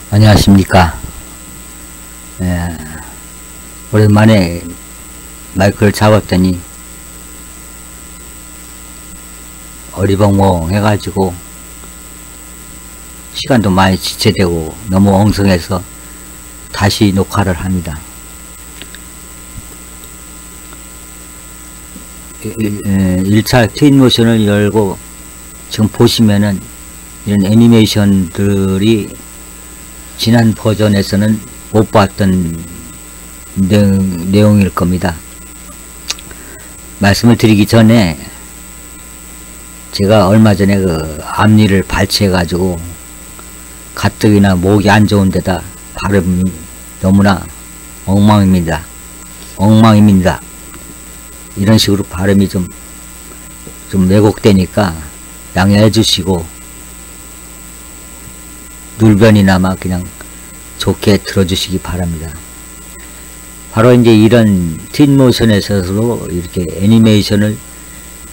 안녕하십니까. 오랜만에 마이크를 잡았더니 어리벙벙 해가지고 시간도 많이 지체되고 너무 엉성해서 다시 녹화를 합니다. 1차 트윈모션을 열고 지금 보시면은 이런 애니메이션들이 지난 버전에서는 못 봤던 내용일 겁니다. 말씀을 드리기 전에 제가 얼마 전에 그 앞니를 발치해 가지고 가뜩이나 목이 안 좋은 데다 발음이 너무나 엉망입니다. 이런 식으로 발음이 좀 왜곡되니까 양해해 주시고 눌변이나마 그냥 좋게 들어주시기 바랍니다. 바로 이제 이런 트윈모션에서도 이렇게 애니메이션을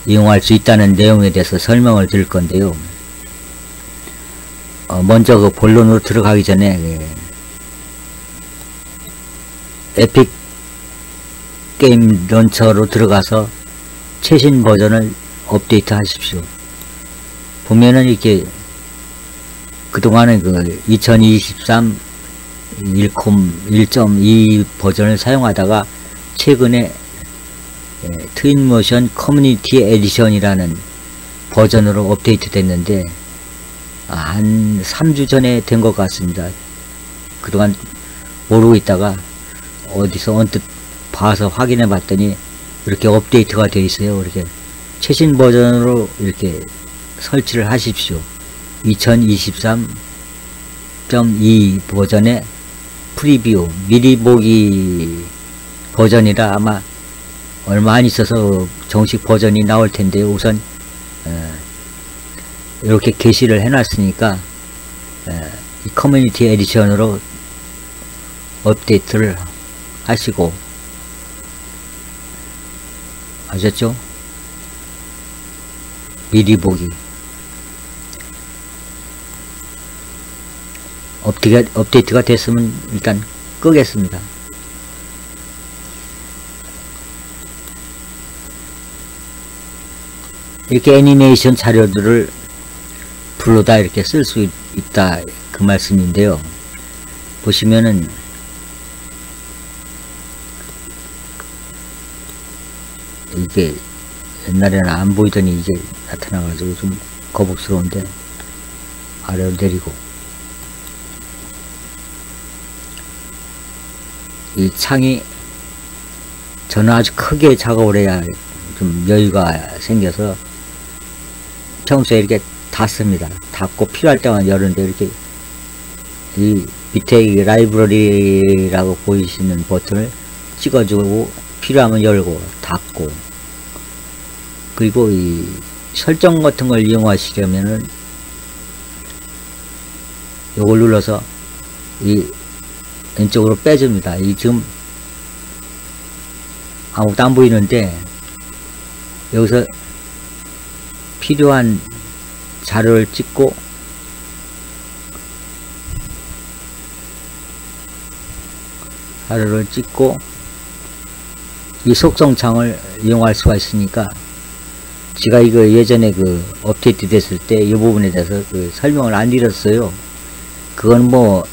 이용할 수 있다는 내용에 대해서 설명을 드릴 건데요. 먼저 그 본론으로 들어가기 전에 에픽 게임 런처로 들어가서 최신 버전을 업데이트 하십시오. 보면은 이렇게 그동안에 그 2023 1.2 버전을 사용하다가 최근에 트윈모션 커뮤니티 에디션이라는 버전으로 업데이트 됐는데 한 3주 전에 된 것 같습니다. 그동안 모르고 있다가 어디서 언뜻 봐서 확인해 봤더니 이렇게 업데이트가 되어 있어요. 이렇게 최신 버전으로 이렇게 설치를 하십시오. 2023.2 버전의 프리뷰 미리 보기 버전이라 아마 얼마 안 있어서 정식 버전이 나올 텐데요. 우선 이렇게 게시를 해놨으니까 이 커뮤니티 에디션으로 업데이트를 하시고, 아셨죠? 미리 보기 업데이트가 됐으면 일단 끄겠습니다. 이렇게 애니메이션 자료들을 불러다 이렇게 쓸 수 있다 그 말씀인데요. 보시면은 이게 옛날에는 안 보이더니 이제 나타나가지고 좀 거북스러운데 아래로 내리고, 이 창이 저는 아주 크게 작업을 해야 좀 여유가 생겨서 평소에 이렇게 닫습니다. 닫고 필요할 때만 여는데 이렇게 이 밑에 이 라이브러리라고 보이시는 버튼을 찍어주고 필요하면 열고 닫고, 그리고 이 설정 같은 걸 이용하시려면은 요걸 눌러서 이 왼쪽으로 빼줍니다. 이 지금 아무것도 안 보이는데 여기서 필요한 자료를 찍고 이 속성창을 이용할 수가 있으니까, 제가 이거 예전에 그 업데이트 됐을 때 이 부분에 대해서 그 설명을 안 드렸어요. 그건 뭐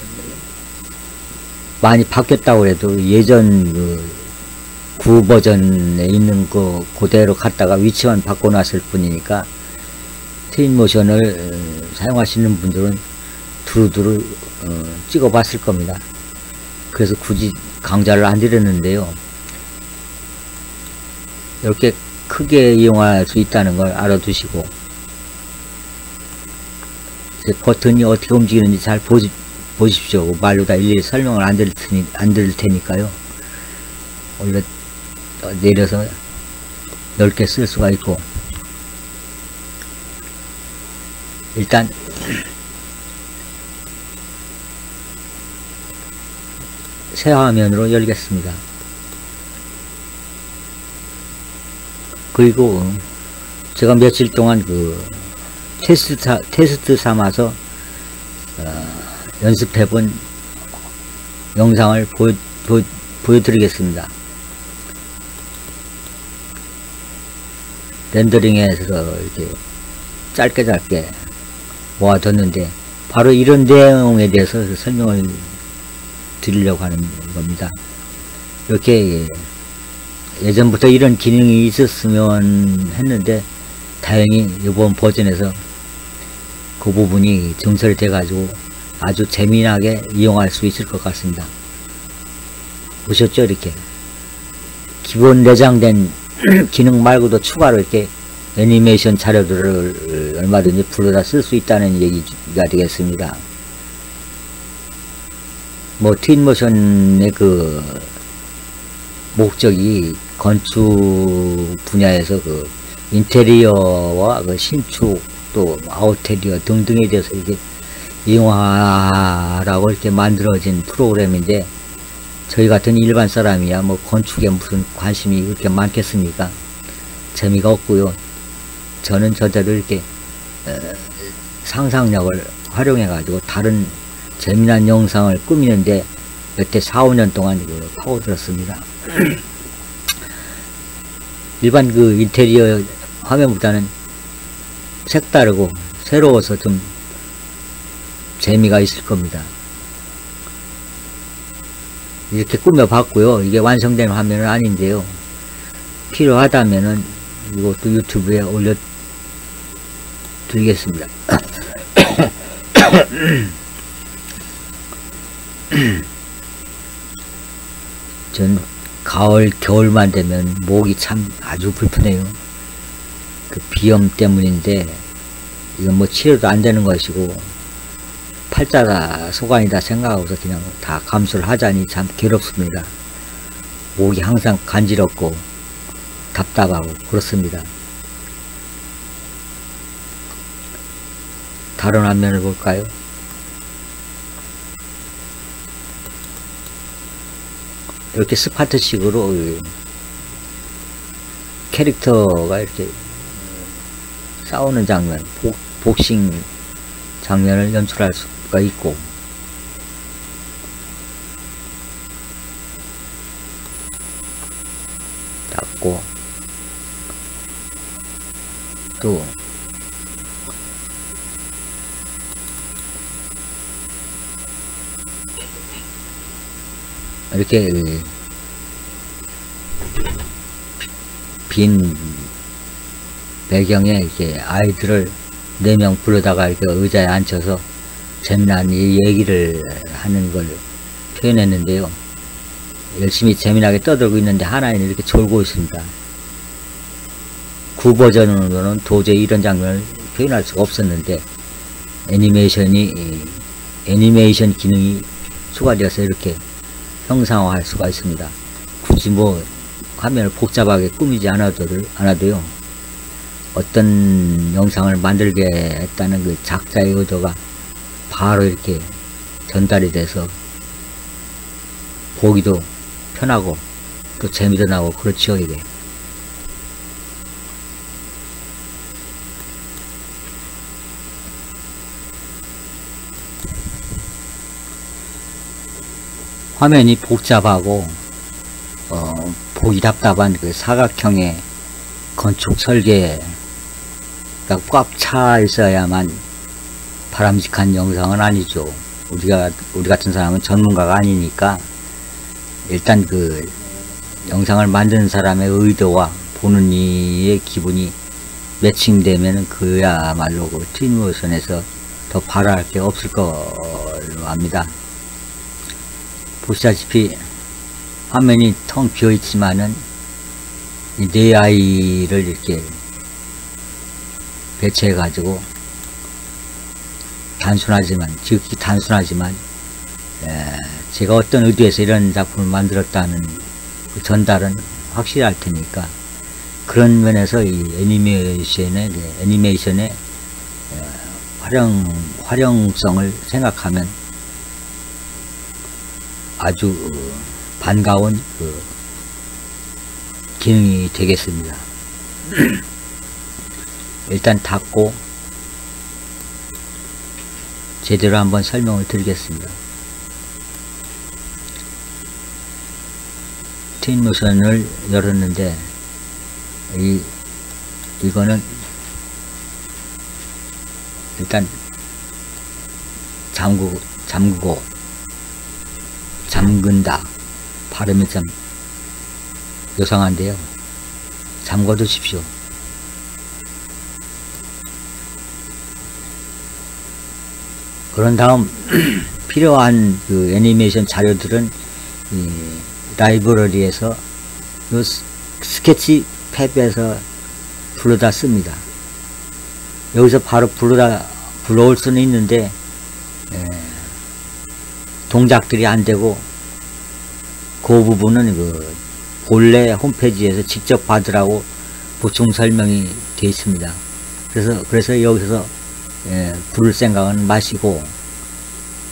많이 바뀌었다고 해도 예전 그 구 버전에 있는 거 그대로 갖다가 위치만 바꿔놨을 뿐이니까 트윈모션을 사용하시는 분들은 두루두루 찍어 봤을 겁니다. 그래서 굳이 강좌를 안 드렸는데요. 이렇게 크게 이용할 수 있다는 걸 알아두시고, 버튼이 어떻게 움직이는지 잘 보십시오. 말로 다 일일이 설명을 안 드릴 테니까요. 오히려 내려서 넓게 쓸 수가 있고, 일단 새 화면으로 열겠습니다. 그리고 제가 며칠 동안 그 테스트 삼아서 연습해본 영상을 보여드리겠습니다. 렌더링해서 이렇게 짧게 모아뒀는데 바로 이런 내용에 대해서 설명을 드리려고 하는 겁니다. 이렇게 예전부터 이런 기능이 있었으면 했는데 다행히 이번 버전에서 그 부분이 증설이 돼 가지고 아주 재미나게 이용할 수 있을 것 같습니다. 보셨죠? 이렇게 기본 내장된 기능 말고도 추가로 이렇게 애니메이션 자료들을 얼마든지 불러다 쓸 수 있다는 얘기가 되겠습니다. 뭐 트윈모션의 그 목적이 건축 분야에서 그 인테리어와 그 신축 또 아웃테리어 등등에 대해서 이렇게 이용하라고 이렇게 만들어진 프로그램인데, 저희 같은 일반 사람이야 뭐 건축에 무슨 관심이 그렇게 많겠습니까? 재미가 없고요. 저는 저대로 이렇게 상상력을 활용해 가지고 다른 재미난 영상을 꾸미는데 여태 4, 5년 동안 파고들었습니다. 일반 그 인테리어 화면보다는 색다르고 새로워서 좀 재미가 있을 겁니다. 이렇게 꾸며봤고요. 이게 완성된 화면은 아닌데요. 필요하다면은 이것도 유튜브에 올려드리겠습니다. 전 가을, 겨울만 되면 목이 참 아주 불편해요. 그 비염 때문인데 이건 뭐 치료도 안 되는 것이고 팔자가 소관이다 생각하고서 그냥 다 감수를 하자니 참 괴롭습니다. 목이 항상 간지럽고 답답하고 그렇습니다. 다른 화면을 볼까요? 이렇게 스파트식으로 캐릭터가 이렇게 싸우는 장면, 복싱 장면을 연출할 수가 있고, 닫고 또 이렇게 빈 배경에 이렇게 아이들을 4명 불러다가 이렇게 의자에 앉혀서 재미난 얘기를 하는 걸 표현했는데요. 열심히 재미나게 떠들고 있는데 하나는 이렇게 졸고 있습니다. 구 버전으로는 도저히 이런 장면을 표현할 수가 없었는데 애니메이션 기능이 추가되어서 이렇게 형상화할 수가 있습니다. 굳이 뭐 화면을 복잡하게 꾸미지 않아도요. 어떤 영상을 만들게 했다는 그 작자의 의도가 바로 이렇게 전달이 돼서 보기도 편하고 또 재미도 나고 그렇죠. 이게 화면이 복잡하고 보기 답답한 그 사각형의 건축 설계가 꽉 차 있어야만 바람직한 영상은 아니죠. 우리 같은 사람은 전문가가 아니니까 일단 그 영상을 만드는 사람의 의도와 보는 이의 기분이 매칭되면 그야말로 그 트윈모션에서 더 바랄 게 없을 걸로 압니다. 보시다시피 화면이 텅 비어 있지만은 이 네 아이를 이렇게 배치해 가지고 지극히 단순하지만 제가 어떤 의도에서 이런 작품을 만들었다는 그 전달은 확실할 테니까, 그런 면에서 이 애니메이션의 활용성을 생각하면 아주 반가운 그 기능이 되겠습니다. 일단 닫고 제대로 한번 설명을 드리겠습니다. 트윈모션을 열었는데 이거는 일단 잠근다 발음이 좀 요상한데요. 잠궈 두십시오. 그런 다음 필요한 그 애니메이션 자료들은 이 라이브러리에서 요 스케치 탭에서 불러다 씁니다. 여기서 바로 불러올 수는 있는데 동작들이 안 되고 그 부분은 그 본래 홈페이지에서 직접 받으라고 보충 설명이 되어 있습니다. 그래서 여기서 부를 생각은 마시고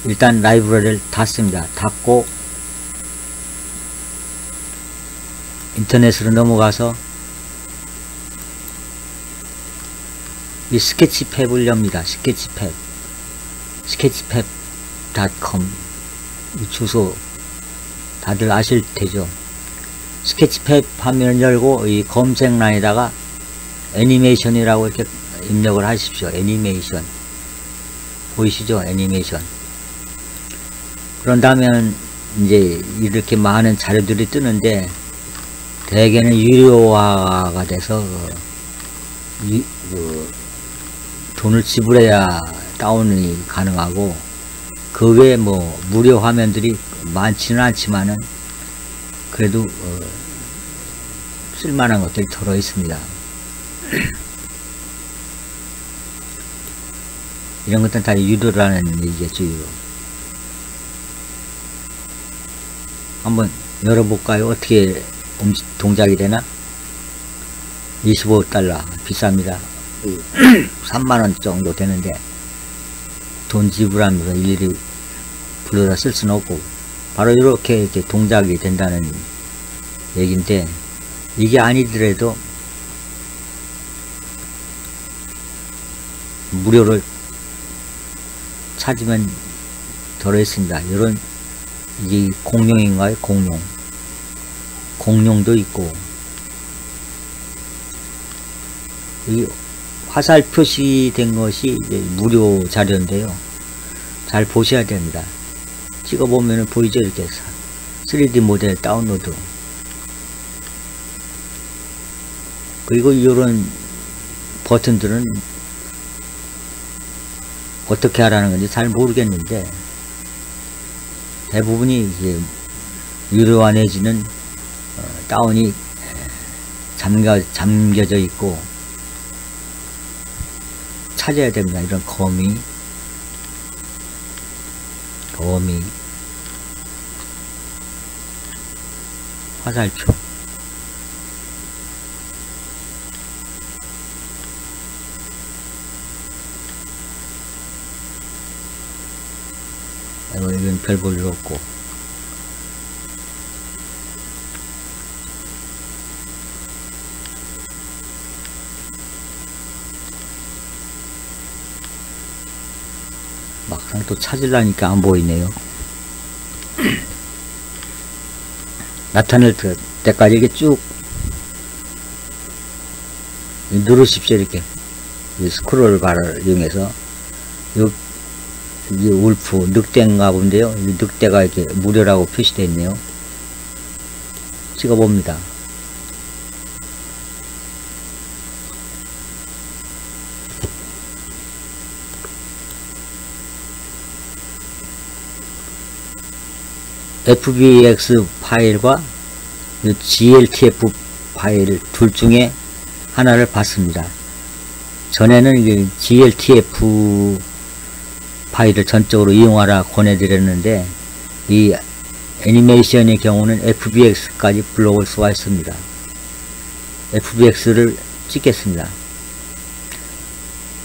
일단 라이브러리를 닫습니다. 닫고 인터넷으로 넘어가서 이 스케치팹을 엽니다. 스케치팹.com 이 주소 다들 아실 테죠. 스케치팹 화면을 열고 이 검색란에다가 애니메이션이라고 이렇게 입력을 하십시오. 애니메이션 보이시죠? 애니메이션. 그런 다음에 이제 이렇게 많은 자료들이 뜨는데 대개는 유료화가 돼서 돈을 지불해야 다운이 가능하고 그 외에 뭐 무료 화면들이 많지는 않지만은 그래도 쓸만한 것들이 들어 있습니다. 이런 것들은 다 유료라는 얘기겠죠. 유료. 한번 열어볼까요? 어떻게 동작이 되나? 25달러 비쌉니다. 3만원 정도 되는데 돈 지불하면서 일일이 불러다 쓸 수는 없고 바로 이렇게 동작이 된다는 얘기인데 이게 아니더라도 무료를 찾으면 들어있습니다. 이런 이게 공룡인가요? 공룡도 있고 이 화살 표시된 것이 이제 무료 자료인데요. 잘 보셔야 됩니다. 찍어보면 보이죠? 이렇게 3D 모델 다운로드. 그리고 이런 버튼들은 어떻게 하라는 건지 잘 모르겠는데 대부분이 이제 유료화 내지는 다운이 잠겨져 있고 찾아야 됩니다. 이런 거미 화살표 이건 별 볼 일 없고 막상 또 찾으려니까 안 보이네요. 나타낼 때까지 이렇게 쭉 누르십시오. 이렇게 스크롤 바를 이용해서 이 울프 늑대인가 본데요. 이 늑대가 이렇게 무료라고 표시되어 있네요. 찍어봅니다. FBX 파일과 GLTF 파일 둘 중에 하나를 받습니다. 전에는 이게 GLTF 파일을 전적으로 이용하라 권해드렸는데 이 애니메이션의 경우는 FBX까지 불러올 수가 있습니다. FBX를 찍겠습니다.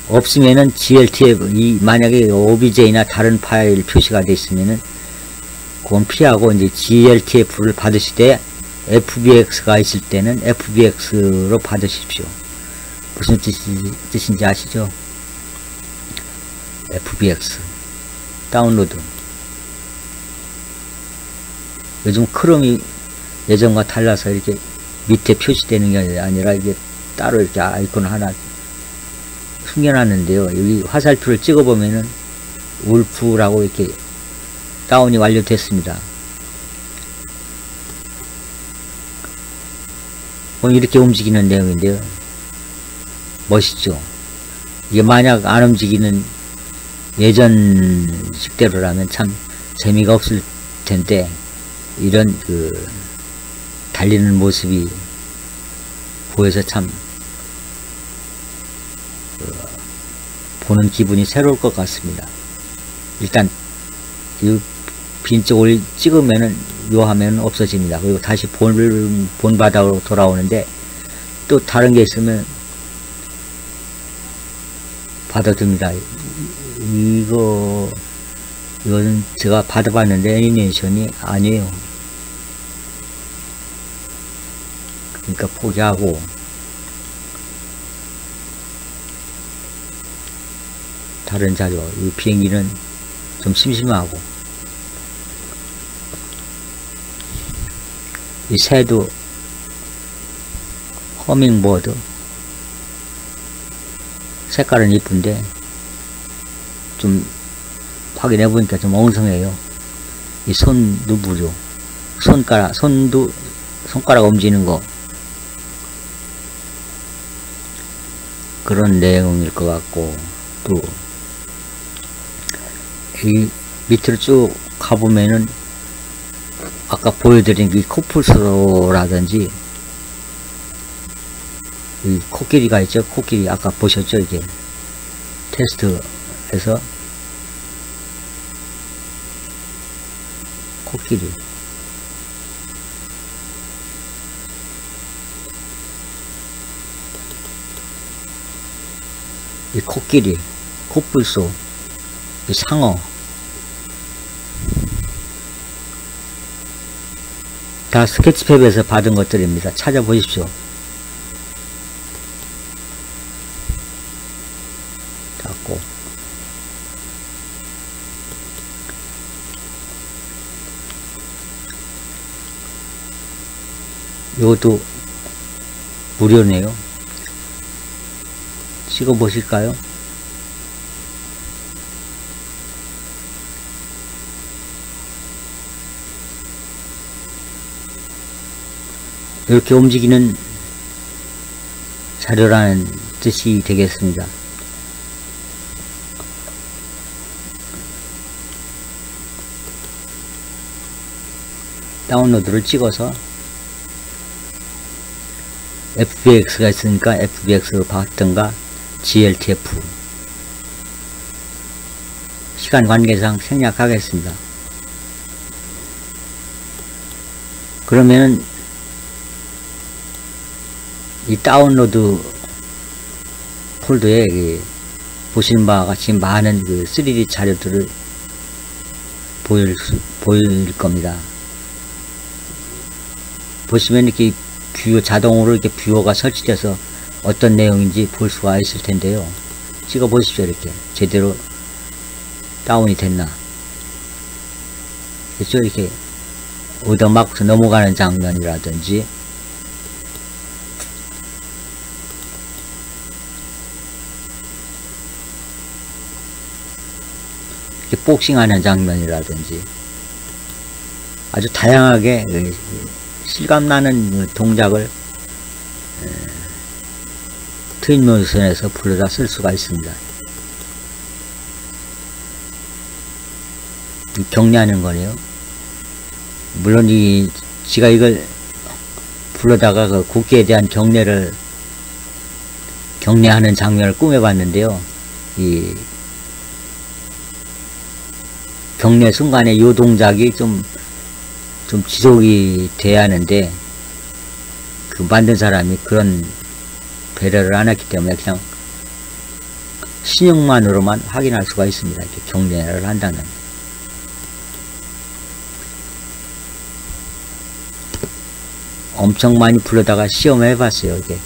없으면은 GLTF, 만약에 OBJ나 다른 파일 표시가 되어 있으면은 그건 피하고 이제 GLTF를 받으실 때 FBX가 있을 때는 FBX로 받으십시오. 무슨 뜻인지 아시죠? FBX 다운로드. 요즘 크롬이 예전과 달라서 이렇게 밑에 표시되는 게 아니라 이게 따로 이렇게 아이콘 하나 숨겨놨는데요. 여기 화살표를 찍어보면은 울프라고 이렇게 다운이 완료됐습니다. 오늘 이렇게 움직이는 내용인데요. 멋있죠? 이게 만약 안 움직이는 예전 식대로라면 참 재미가 없을 텐데, 이런 달리는 모습이 보여서 참 보는 기분이 새로울 것 같습니다. 일단 이 빈 쪽을 찍으면은 요 화면은 없어집니다. 그리고 다시 본 바닥으로 돌아오는데, 또 다른 게 있으면 받아줍니다. 이건 제가 받아봤는데 애니메이션이 아니에요. 그러니까 포기하고, 다른 자료. 이 비행기는 좀 심심하고, 이 새도 허밍버드 색깔은 이쁜데 좀 확인해 보니까 좀 엉성해요. 이 손도 무료. 손가락 움직이는 거, 그런 내용일 것 같고, 또 이 밑으로 쭉 가보면은 아까 보여드린 이 코뿔소라든지 이 코끼리가 있죠. 코끼리 아까 보셨죠? 이게 테스트에서 코끼리, 이 코끼리, 코뿔소, 이 상어, 다 스케치팩에서 받은 것들입니다. 찾아보십시오. 닫고, 이것도 무료네요. 찍어 보실까요? 이렇게 움직이는 자료라는 뜻이 되겠습니다. 다운로드를 찍어서 FBX가 있으니까 FBX로 받든가 GLTF, 시간 관계상 생략하겠습니다. 그러면 이 다운로드 폴더에 보시는 바와 같이 많은 3D 자료들을 보일 겁니다. 보시면 이렇게 뷰어, 자동으로 이렇게 뷰어가 설치돼서 어떤 내용인지 볼 수가 있을 텐데요. 찍어 보십시오. 이렇게 제대로 다운이 됐나. 그렇죠? 이렇게 얻어맞고서 넘어가는 장면이라든지, 이렇게 복싱하는 장면이라든지, 아주 다양하게 실감나는 동작을 트윈 모션에서 불러다 쓸 수가 있습니다. 격려하는 거네요. 물론 지가 이걸 불러다가 국기에 대한 경례하는 장면을 꾸며봤는데요. 이 경례 순간에 이 동작이 좀 지속이 돼야 하는데, 만든 사람이 그런 배려를 안 했기 때문에 그냥 신용만으로만 확인할 수가 있습니다. 이렇게 경례를 한다는. 엄청 많이 불러다가 시험을 해봤어요. 이게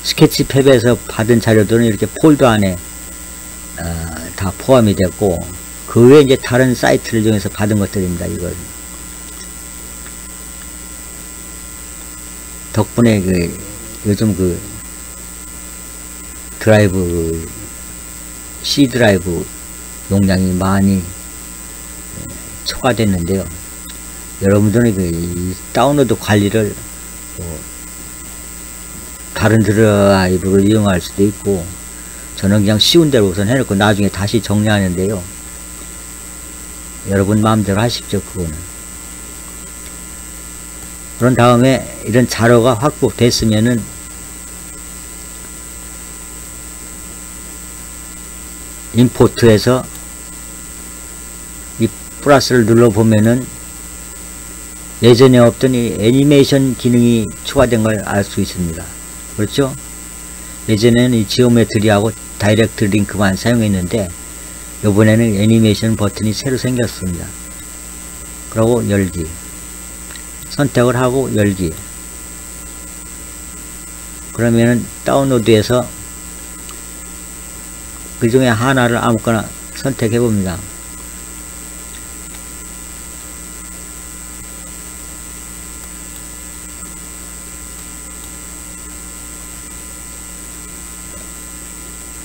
스케치팩에서 받은 자료들은 이렇게 폴더 안에 다 포함이 됐고, 그 외에 이제 다른 사이트를 이용해서 받은 것들입니다. 이걸 덕분에 요즘 드라이브 C 드라이브 용량이 많이 초과됐는데요. 여러분들은 이 다운로드 관리를 다른 드라이브를 이용할 수도 있고, 저는 그냥 쉬운 대로 우선 해놓고 나중에 다시 정리하는데요. 여러분 마음대로 하십시오. 그거는. 그런 다음에 이런 자료가 확보됐으면은 임포트에서 이 플러스를 눌러보면은 예전에 없던 이 애니메이션 기능이 추가된 걸 알 수 있습니다. 그렇죠? 예전에는 이 지오메트리하고 다이렉트 링크만 사용했는데 이번에는 애니메이션 버튼이 새로 생겼습니다. 그리고 열기, 선택을 하고 열기. 그러면은 다운로드에서 그 중에 하나를 아무거나 선택해 봅니다.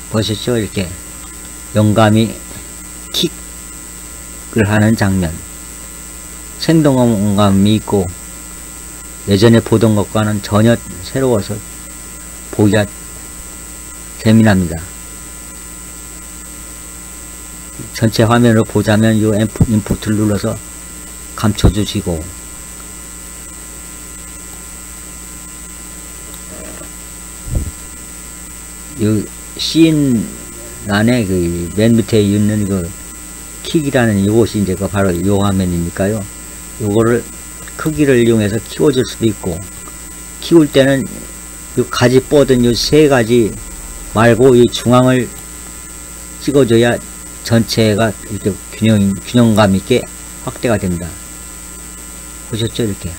보셨죠? 이렇게 영감이 킥을 하는 장면, 생동감이 있고 예전에 보던 것과는 전혀 새로워서 보기가 재미납니다. 전체 화면으로 보자면 이 인풋을 눌러서 감춰주시고, 이 씬 안에 맨 밑에 있는 킥이라는 이것이 이제 바로 이 화면이니까요. 요거를 크기를 이용해서 키워줄 수도 있고, 키울 때는 이 가지 뻗은 이 세 가지 말고 이 중앙을 찍어줘야 전체가 이렇게 균형감 있게 확대가 됩니다. 보셨죠? 이렇게.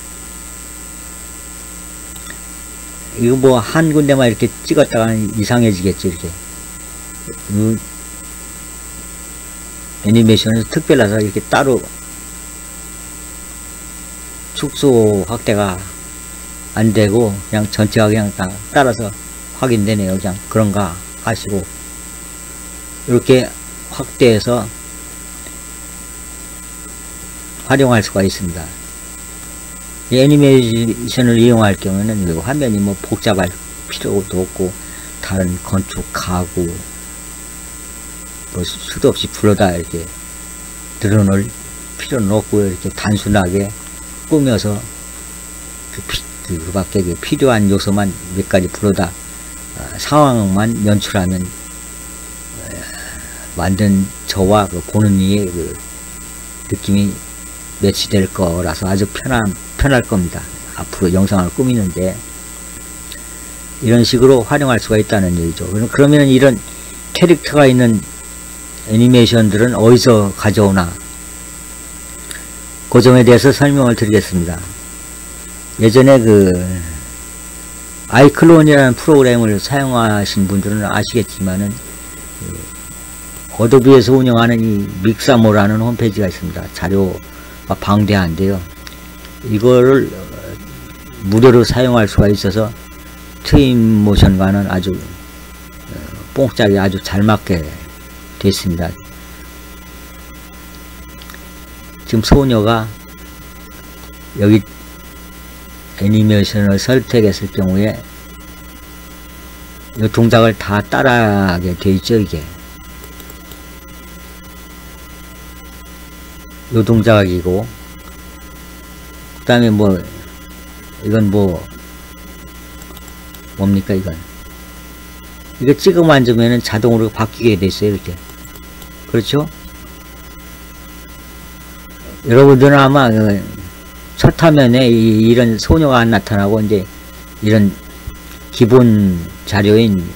이거 뭐 한 군데만 이렇게 찍었다가는 이상해지겠죠. 이렇게. 애니메이션에서 특별해서 이렇게 따로 축소 확대가 안 되고 그냥 전체가 그냥 다 따라서 확인되네요. 그냥 그런가 하시고, 이렇게 확대해서 활용할 수가 있습니다. 이 애니메이션을 이용할 경우에는 화면이 뭐 복잡할 필요도 없고, 다른 건축, 가구 뭐 수도 없이 불러다 이렇게 드러낼 필요는 없고, 이렇게 단순하게 꾸며서 그 밖에 필요한 요소만 몇 가지 불러다 상황만 연출하면 만든 저와 보는 이의 느낌이 매치될 거라서 아주 편할 겁니다. 앞으로 영상을 꾸미는데 이런 식으로 활용할 수가 있다는 얘기죠. 그러면 이런 캐릭터가 있는 애니메이션들은 어디서 가져오나, 그 점에 대해서 설명을 드리겠습니다. 예전에 아이클론이라는 프로그램을 사용하신 분들은 아시겠지만은 어도비에서 운영하는 이 믹사모라는 홈페이지가 있습니다. 자료가 방대한데요. 이거를 무료로 사용할 수가 있어서 트윈모션과는 아주 뽕짝이 아주 잘 맞게 됐습니다. 지금 소녀가 여기 애니메이션을 선택했을 경우에 이 동작을 다 따라하게 되어 있죠. 이게 이 동작이고, 그 다음에 뭐 이건 뭡니까 이건, 이거 찍어 만지면은 자동으로 바뀌게 돼 있어요. 이렇게. 그렇죠? 여러분들은 아마 첫 화면에 이런 소녀가 안 나타나고 이제 이런 기본 자료인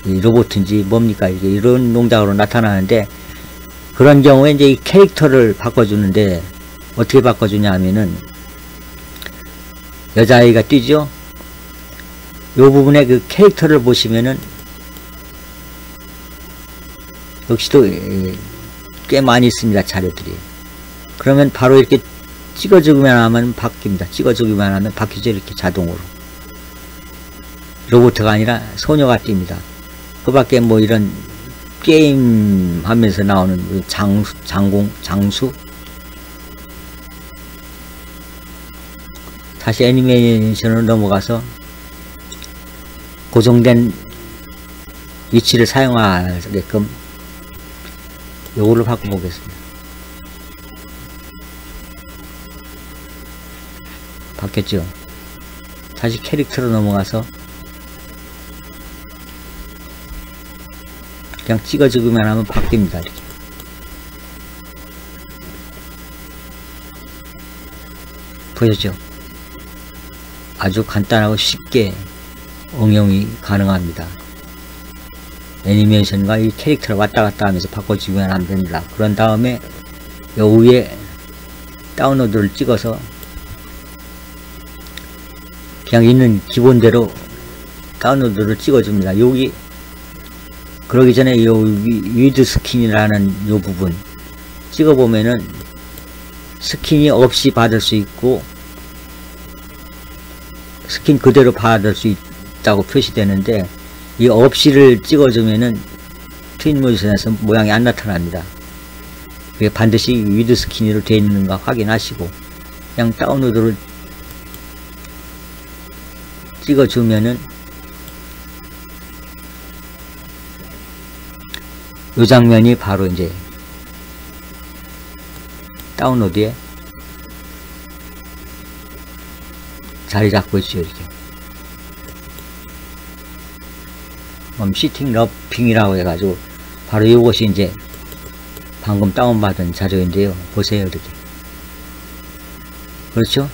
로봇인지 뭡니까 이게 이런 동작으로 나타나는데, 그런 경우에 이제 이 캐릭터를 바꿔주는데 어떻게 바꿔주냐 하면은 여자아이가 뛰죠? 요 부분에 그 캐릭터를 보시면은 역시도 꽤 많이 있습니다. 자료들이. 그러면 바로 이렇게 찍어주기만 하면 바뀝니다. 찍어주기만 하면 바뀌죠. 이렇게 자동으로. 로봇가 아니라 소녀가 뜁니다. 그 밖에 뭐 이런 게임 하면서 나오는 장수 다시 애니메이션으로 넘어가서 고정된 위치를 사용하게끔 요거를 바꿔보겠습니다. 바뀌었죠? 다시 캐릭터로 넘어가서 그냥 찍어주기만 하면 바뀝니다. 이렇게. 보셨죠? 아주 간단하고 쉽게 응용이 가능합니다. 애니메이션과 이 캐릭터를 왔다 갔다 하면서 바꿔주기만 하면 됩니다. 그런 다음에 요 위에 다운로드를 찍어서 그냥 있는 기본대로 다운로드를 찍어줍니다. 여기 그러기 전에 요 위드 스킨이라는 요 부분 찍어보면은 스킨이 없이 받을 수 있고 스킨 그대로 받을 수 있다고 표시되는데 이 없이를 찍어주면은 트윈모션에서 모양이 안 나타납니다. 그게 반드시 위드 스킨으로 되어 있는가 확인하시고 그냥 다운로드를 찍어주면은 이 장면이 바로 이제 다운로드에 자리 잡고 있죠. 이렇게 시팅 러핑이라고 해가지고 바로 이것이 이제 방금 다운받은 자료인데요. 보세요. 이렇게 그렇죠?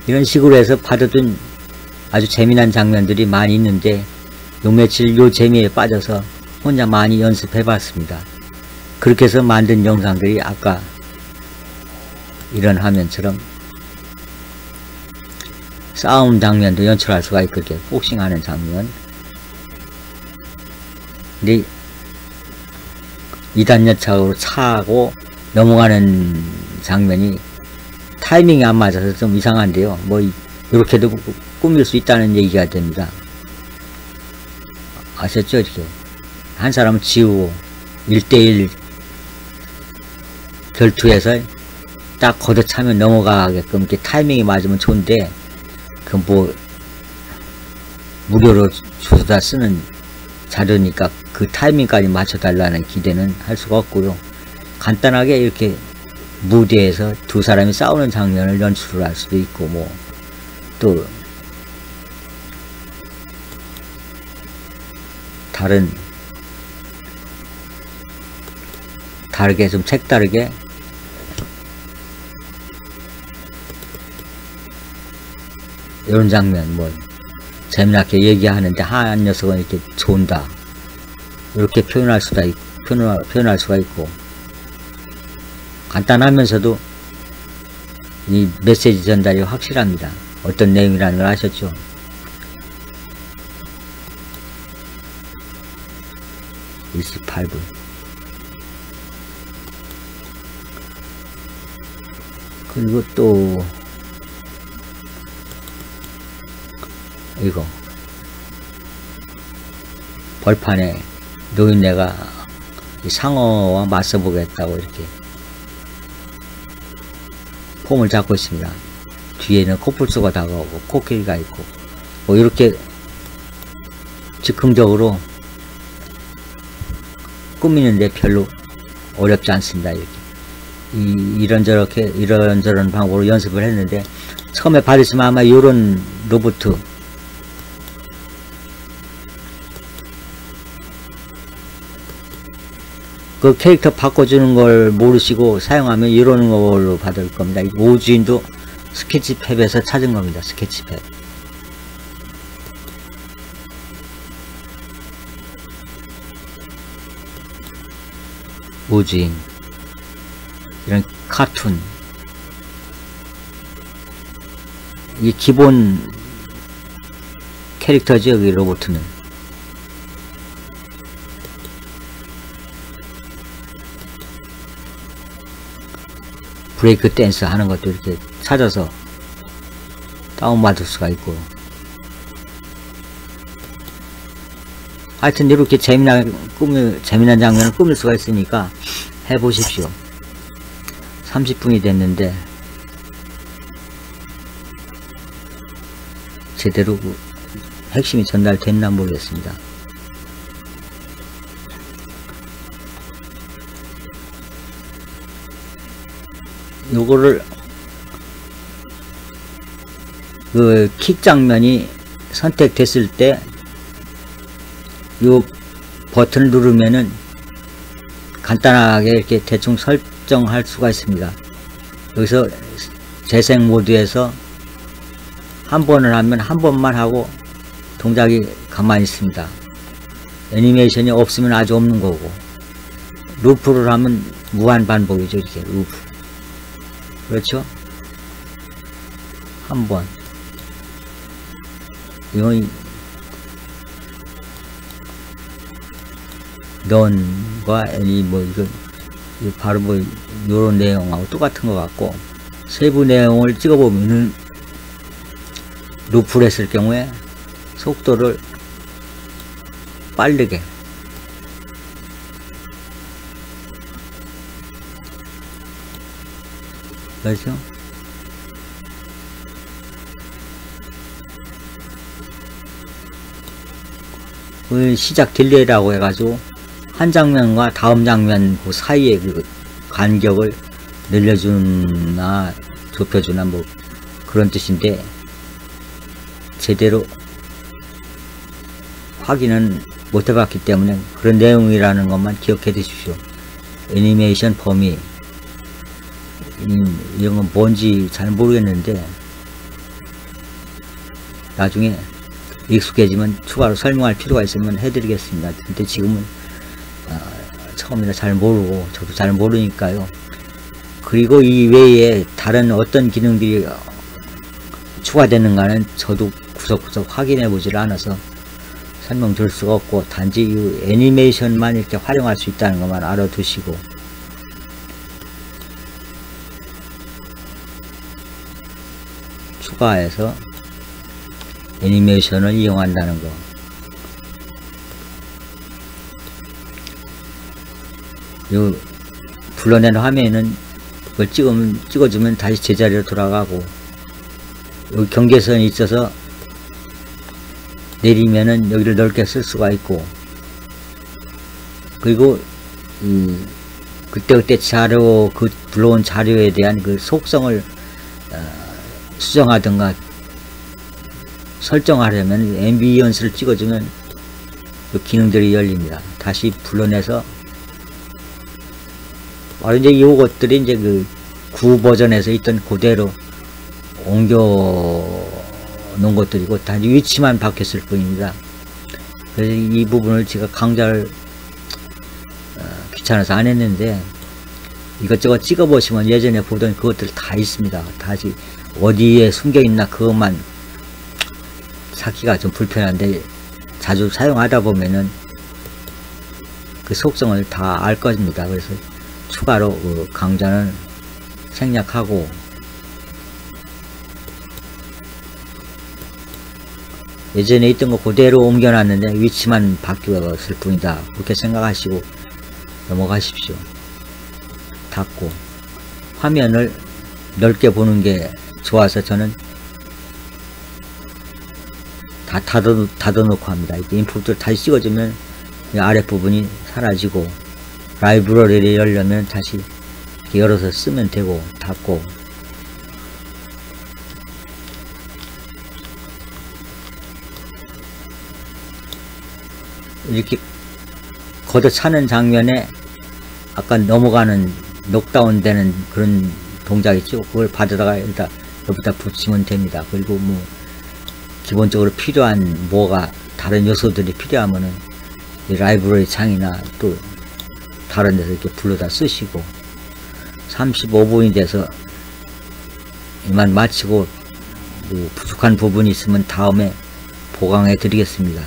이런 식으로 해서 받아둔 아주 재미난 장면들이 많이 있는데 요 며칠 요 재미에 빠져서 혼자 많이 연습해 봤습니다. 그렇게 해서 만든 영상들이 아까 이런 화면처럼 싸움 장면도 연출할 수가 있고 이렇게 복싱하는 장면. 근데 2단 열차로 차고 넘어가는 장면이 타이밍이 안 맞아서 좀 이상한데요. 뭐 이렇게도 꾸밀 수 있다는 얘기가 됩니다. 아셨죠? 이렇게 한 사람은 지우고 1대1 결투해서 딱 걷어차면 넘어가게끔 이렇게 타이밍이 맞으면 좋은데 그 뭐 무료로 주다 쓰는 자료니까 그 타이밍까지 맞춰달라는 기대는 할 수가 없고요. 간단하게 이렇게 무대에서 두 사람이 싸우는 장면을 연출을 할 수도 있고 뭐 또 다르게 좀 색다르게 이런 장면 뭐 재미나게 얘기하는데 한 녀석은 이렇게 존다 이렇게 표현할 수가 있고 간단하면서도 이 메시지 전달이 확실합니다. 어떤 내용이라는 걸 아셨죠? (28분) 그리고 또 이거 벌판에 노인네가 상어와 맞서 보겠다고 이렇게 폼을 잡고 있습니다. 뒤에는 코뿔소가 다가오고 코끼리가 있고 뭐 이렇게 즉흥적으로 꾸미는데 별로 어렵지 않습니다. 이렇게 이런저런 방법으로 연습을 했는데 처음에 받으시면 아마 이런 로봇 그 캐릭터 바꿔주는 걸 모르시고 사용하면 이러는 걸로 받을 겁니다. 오주인도 스케치팩에서 찾은 겁니다. 스케치팩. 오주인 이런 카툰 이 기본 캐릭터죠. 여기 로봇은 브레이크 댄스 하는 것도 이렇게 찾아서 다운받을 수가 있고, 하여튼 이렇게 재미난 장면을 꾸밀 수가 있으니까 해보십시오. 30분이 됐는데 제대로 핵심이 전달됐나 모르겠습니다. 요거를 그 킥 장면이 선택됐을 때 요 버튼을 누르면은 간단하게 이렇게 대충 설정할 수가 있습니다. 여기서 재생 모드에서 한 번을 하면 한 번만 하고 동작이 가만히 있습니다. 애니메이션이 없으면 아주 없는 거고, 루프를 하면 무한 반복이죠. 이렇게 루프. 그렇죠? 한 번. 이건 넌과 애니 이거 바로 요런 내용하고 똑같은 것 같고, 세부 내용을 찍어보면은 루프를 했을 경우에 속도를 빠르게, 그렇죠? 시작 딜레이라고 해가지고 한 장면과 다음 장면 그 사이에 그 간격을 늘려주나 좁혀주나 뭐 그런 뜻인데, 제대로 확인은 못 해봤기 때문에 그런 내용이라는 것만 기억해 두십시오. 애니메이션 범위 이런 건 뭔지 잘 모르겠는데 나중에 익숙해지면 추가로 설명할 필요가 있으면 해드리겠습니다. 근데 지금은 처음이라 잘 모르고, 저도 잘 모르니까요. 그리고 이 외에 다른 어떤 기능들이 추가되는가는 저도 구석구석 확인해 보질 않아서 설명드릴 수가 없고, 단지 이 애니메이션만 이렇게 활용할 수 있다는 것만 알아두시고, 추가해서 애니메이션을 이용한다는 거. 요 불러낸 화면은 그걸 찍어주면 다시 제자리로 돌아가고, 여기 경계선이 있어서 내리면은 여기를 넓게 쓸 수가 있고, 그리고 그때그때 자료, 그 불러온 자료에 대한 그 속성을 수정하든가 설정하려면 앰비언스를 찍어주면 그 기능들이 열립니다. 다시 불러내서 바로 이제 이것들이 이제 그 구 버전에서 있던 그대로 옮겨 놓은 것들이고, 단지 위치만 바뀌었을 뿐입니다. 그래서 이 부분을 제가 강좌를 귀찮아서 안 했는데, 이것저것 찍어 보시면 예전에 보던 그것들 다 있습니다. 다시 어디에 숨겨 있나 그것만 찾기가 좀 불편한데, 자주 사용하다 보면은 그 속성을 다 알 것입니다. 그래서 추가로 그 강좌는 생략하고, 예전에 있던 거 그대로 옮겨놨는데 위치만 바뀌었을 뿐이다, 그렇게 생각하시고 넘어가십시오. 닫고 화면을 넓게 보는 게 좋아서 저는 다 닫아놓고 합니다. 이렇게 인풋을 다시 찍어주면 아랫부분이 사라지고, 라이브러리를 열려면 다시 이렇게 열어서 쓰면 되고, 닫고. 이렇게 걷어차는 장면에 아까 넘어가는 녹다운 되는 그런 동작 있죠. 그걸 받아다가 일단 여기다 붙이면 됩니다. 그리고 뭐 기본적으로 필요한 뭐가 다른 요소들이 필요하면은 이 라이브러리 창이나 또 다른 데서 이렇게 불러다 쓰시고, 35분이 돼서 이만 마치고 뭐 부족한 부분이 있으면 다음에 보강해 드리겠습니다.